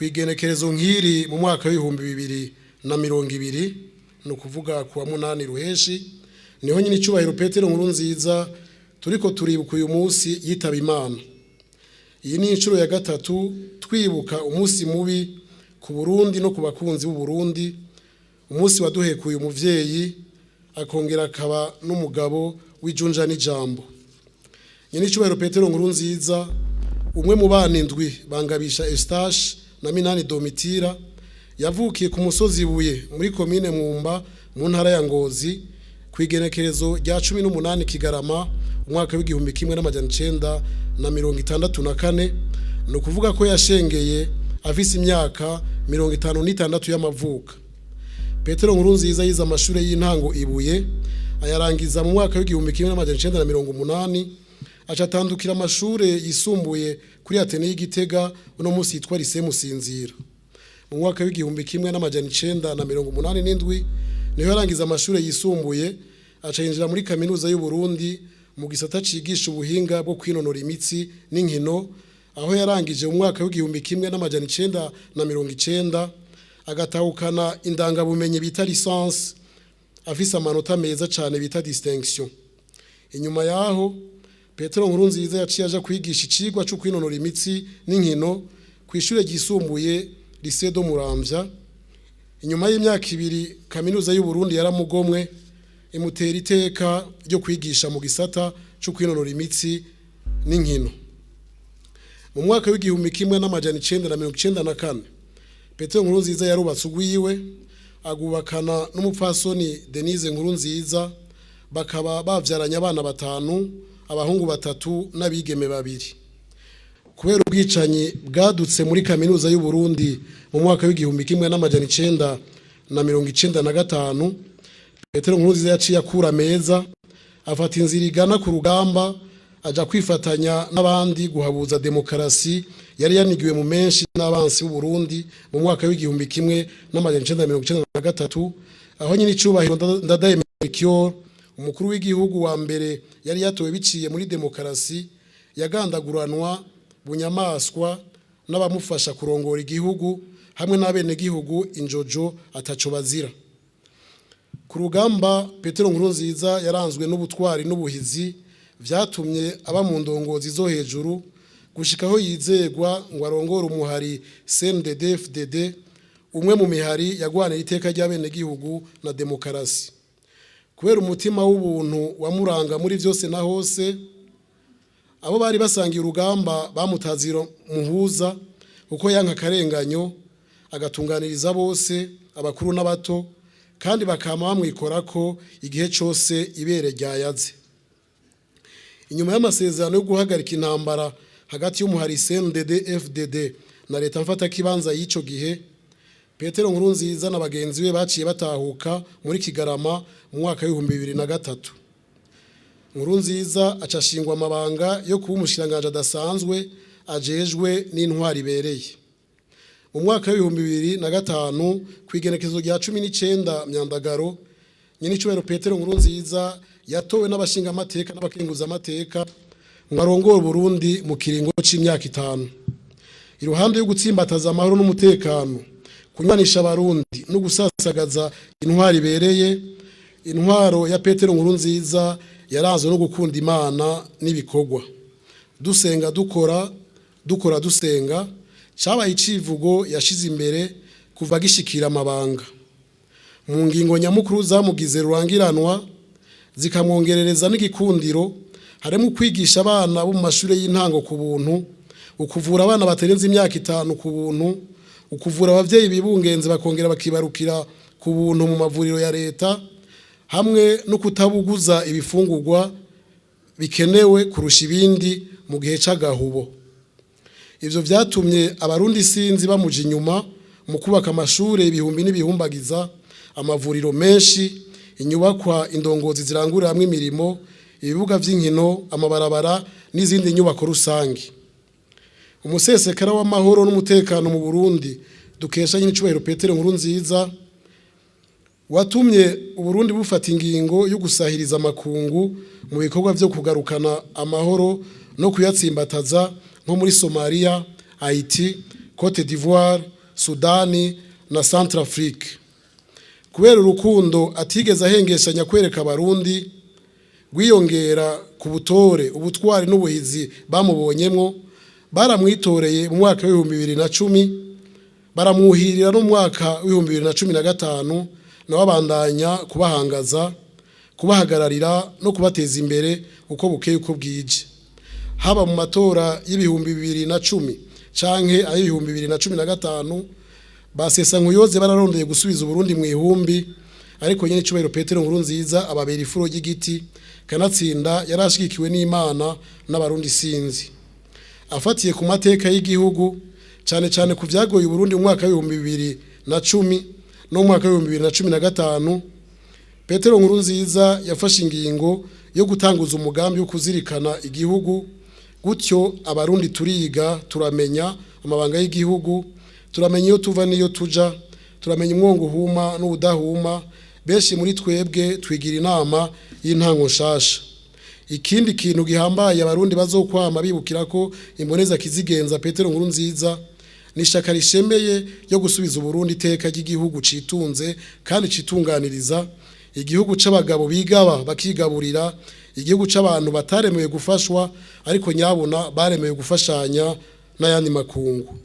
kwigenekerezo nkiri mu mwaka w'ibihumbi 2020 no kuvuga kuwa 8 ruheshi niho nyine icubahiro Petero Nkurunziza turiko turibuka uyu munsi yitaba Imana. Iyi ni inshuro ya gatatu twibuka umunsi mubi ku Burundi no ku bakunzi b'u Burundi, umunsi waduhekuye umuvyeyi akongera akaba n'umugabo w'ijunja n'ijambo. Nyine icubahiro Petero Nkurunziza umwe mu bana indwi bangabisha Eustache na Minani Domitira yavukiye ku musozi Buye muri komine Mwumba mu ntara ya Ngozi kwigenekerezo rya 18 Kigarama umwaka w'igihumbi kimwe n'amajana 964 no kuvuga ko yashengeye afise imyaka 56 y'amavuka. Petero Nkurunziza yize amashure y'intango Ibuye ayarangiza mu mwaka w'igihumbi kimwe n'amajana 980 acatandukira amashure yisumbuye kuri Atene y'Igitega uno munsi yitwa Lycée Musinzira. Mu mwaka w'igihumbi kimwe n'amajana 987 niho yarangiza amashure yisumbuye acayinjira muri kaminuza y'u Burundi mu gisata cigisha ubuhinga bwo kwinonora imitsi n'inkino, aho yarangije mu mwaka w'igihumbi kimwe n'amajana 990 agatahukana indangabumenyi bita licence afise amanota meza cyane bita distinction. Inyuma yaho Petero Nkurunziza yaciye aja kwigisha icigwa cyo kwinonora imitsi n'inkino ku ishure ryisumbuye Lycée do Muramvya. Inyuma y'imyaka 2 kaminuza y'u Burundi yaramugomwe imutera iteka ryo kwigisha mu gisata cyo kwinonora imitsi n'inkino. Mu mwaka w'igihumbi kimwe n'amajana 994 Petero Nkurunziza yarubatse ubwiwe agubakana n'umupfasoni Denise Nkurunziza, bakaba bavyaranye abana 5, abahungu 3 n'abigeme 2. Kubera ubwicanyi bwadutse muri kaminuza y'u Burundi mu mwaka w'igihumbi kimwe n'amajana 995 Petero Nkurunziza yaciye akura meza afata inzira igana ku rugamba aja kwifatanya n'abandi guhabuza demokarasi yari yanigiwe mu menshi n'abansi b'u Burundi mu mwaka w'igihumbi kimwe n'amajana 993 aho nyine icubahiro Ndadaye Melchior umukuru w'igihugu wa mbere yari yatowe biciye muri demokarasi yagandaguranwa bunyamaswa n'abamufasha kurongora igihugu hamwe n'abene gihugu injojo ataco bazira. Ku rugamba Petero Nkurunziza yaranzwe n'ubutwari n'ubuhizi vyatumye aba mu ndongozi zo hejuru gushikaho yizegwa ngo arongore umuhari CNDD-FDD, umwe mu mihari yagwanira iteka ry'abene gihugu na demokarasi. Kubera umutima w'ubuntu wamuranga muri vyose na hose, abo bari basangiye urugamba bamutazira muhuza uko yanka karenganyo agatunganiriza bose abakuru n'abato, kandi bakama bamwikorako igihe cyose ibere ryayaze. Inyuma y'amasezerano yo guhagarika intambara hagati y'umuhari CNDD-FDD na leta mfata kibanza y'ico gihe, Petero Nkurunziza na bagenzi be baciye batahuka muri Kigarama mu mwaka w'ibihumbi 2003. Nkurunziza acashingwa amabanga yo kuba umushiranganje adasanzwe ajejwe n'intwari ibereye. Mu mwaka w'ibihumbi 2005 kwigenekezo rya 19 Myandagaro nyine icubahiro Petero Nkurunziza yatowe n'abashinga amateka n'abakenguza amateka ngo arongore Uburundi mu kiringo c'imyaka 5. Iruhande yo gutsimbataza amahoro n'umutekano, kunywanisha abarundi no gusasagaza intwari ibereye, intwaro ya Petero Nkurunziza yaranzwe no gukunda Imana n'ibikorwa. Dusenga dukora dusenga cabaye icivugo yashize imbere kuva gishikira amabanga. Mu ngingo nyamukuru zamugize rurangiranwa zikamwongerereza n'igikundiro harimo kwigisha abana bo mu mashure y'intango ku buntu, ukuvura abana baterenze imyaka 5 ku buntu, ukuvura abavyeyi bibungenze bakongera bakibarukira ku buntu mu mavuriro ya leta, hamwe no kutabuguza ibifungurwa bikenewe kurusha ibindi mu gihe c'agahubo. Ivyo vyatumye abarundi sinzi bamuja inyuma mu kubaka amashure ibihumbi n'ibihumbagiza, amavuriro menshi, inyubakwa indongozi zirangurira hamwe imirimo, ibibuga vy'inkino, amabarabara n'izindi nyubako rusangi. Umusesekara w'amahoro n'umutekano mu Burundi dukesha nyine icubahiro Petero Nkurunziza watumye Uburundi bufata ingingo yo gusahiriza amakungu mu bikorwa byo kugarukana amahoro no kuyatsimbataza nko muri Somalia, Haiti, Cote d'Ivoire, Sudani na Centrafrique. Kubera urukundo atigeze ahengeshanya kwereka abarundi, gwiyongera ku butore, ubutwari n'ubuhizi bamubonyemwo, baramwitoreye mu mwaka wa 2010, baramuhirira no mu mwaka wa 2015, na babandanya kubahangaza, kubahagararira no kubateza imbere uko bukeye uko bwije. Haba mu matora y'ibihumbi 2010 canke ay'ibihumbi 2015, basesa nkuyoze bararondeye gusubiza Uburundi mu ihumbi, ariko nyene icubahiro Petero Nkurunziza ababera ifuro y'igiti, kanatsinda yarashigikiwe n'Imana n'abarundi sinzi. Afatiye ku mateka y'igihugu, cyane cyane ku vyagoye Uburundi mu mwaka wa 2010 no mu mwaka wa 2015, Petero Nkurunziza yafashe ingingo yo gutanguza umugambi wo kuzirikana igihugu, gutyo abarundi turiga, turamenya amabanga y'igihugu, turamenya iyo tuva niyo tuja, turamenya umwongo uhuma n'ubudahuma, benshi muri twebwe twigira inama y'intango nshasha. Ikindi kintu gihambaye abarundi bazokwama bibukira ko imboneza kizigenza Petero Nkurunziza ni ishaka rishemeye yo gusubiza Uburundi iteka ry'igihugu citunze kandi citunganiriza, igihugu c'abagabo bigaba bakigaburira, igihugu c'abantu bataremewe gufashwa ariko nyabona baremewe gufashanya n'ayandi makungu.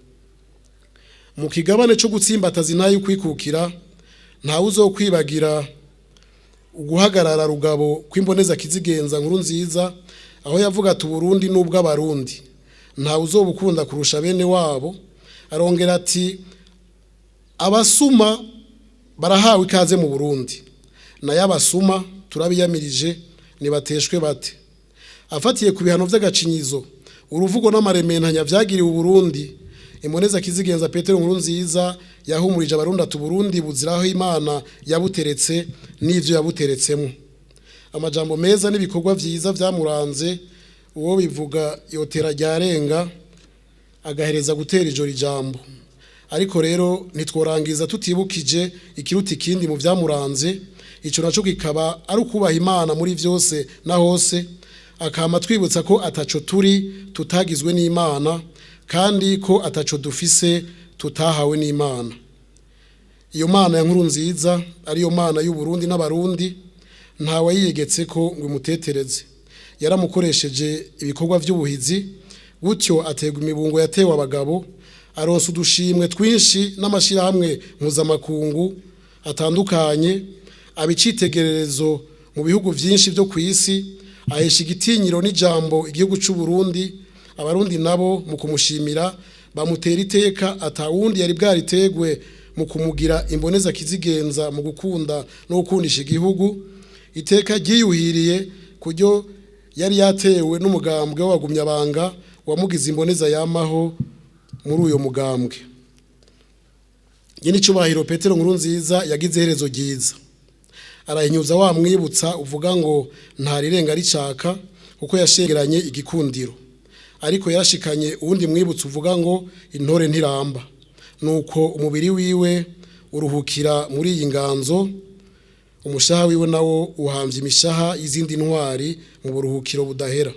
Mu kigabane cyo gutsimbataza inayi kwikukira, nta uzokwibagira uguhagarara rugabo kw'imboneza kizigenza Nkurunziza, aho yavuga ati Uburundi n'ubwo abarundi, nta uzobukunda kurusha bene wabo. Arongera ati abasuma barahawe ikaze mu Burundi, nayo abasuma turabiyamirije nibateshwe bate. Afatiye ku bihano vy'agacinyizo, uruvugo n'amarementanya vyagiriwe Uburundi, imboneza kizigenza Petero Nkurunziza yahumurije abarundi ati Uburundi buziraho Imana yabuteretse n'ivyo yabuteretsemo. Amajambo meza n'ibikorwa vyiza vyamuranze, uwo bivuga yotera ryarenga agahereza gutera ijoro ijambo. Ariko rero ntitworangiza tutibukije ikiruta ikindi mu vyamuranze, ico naco kikaba ari ukubaha Imana muri vyose na hose, akama twibutsa ko ataco turi tutagizwe n'Imana, kandi ko ataco dufise tutahawe n'Imana. Iyo Mana ya Nkurunziza ariyo Mana y'u Burundi n'abarundi, ntawe yiyegetse ko ngo imutetereze. Yaramukoresheje ibikorwa vy'ubuhizi, gutyo ategwa imibungo yatewe abagabo, aronsa udushimwe twinshi n'amashirahamwe mpuzamakungu atandukanye, abicitegererezo mu bihugu vyinshi vyo kw'isi, ahesha igitinyiro n'ijambo igihugu c'u Burundi. Abarundi nabo mu kumushimira bamutera iteka atawundi yari bwaritegwe mu kumugira imboneza kizigenza mu gukunda no gukundisha igihugu. Iteka ryiyuhiriye kuryo yari yatewe n'umugambwe w'abagumya banga wamugize imboneza yamaho muri uyo mugambwe. Nyine icubahiro Petero Nkurunziza yagize iherezo ryiza, arahinyuza wa mwibutsa uvuga ngo ntarirenga ricaka kuko yashengeranye igikundiro, ariko yarashikanye uwundi mwibutsa uvuga ngo intore ntiramba, nuko umubiri wiwe uruhukira muri iyi nganzo, umushaha wiwe nawo uhamvye imishaha y'izindi ntwari mu buruhukiro budahera.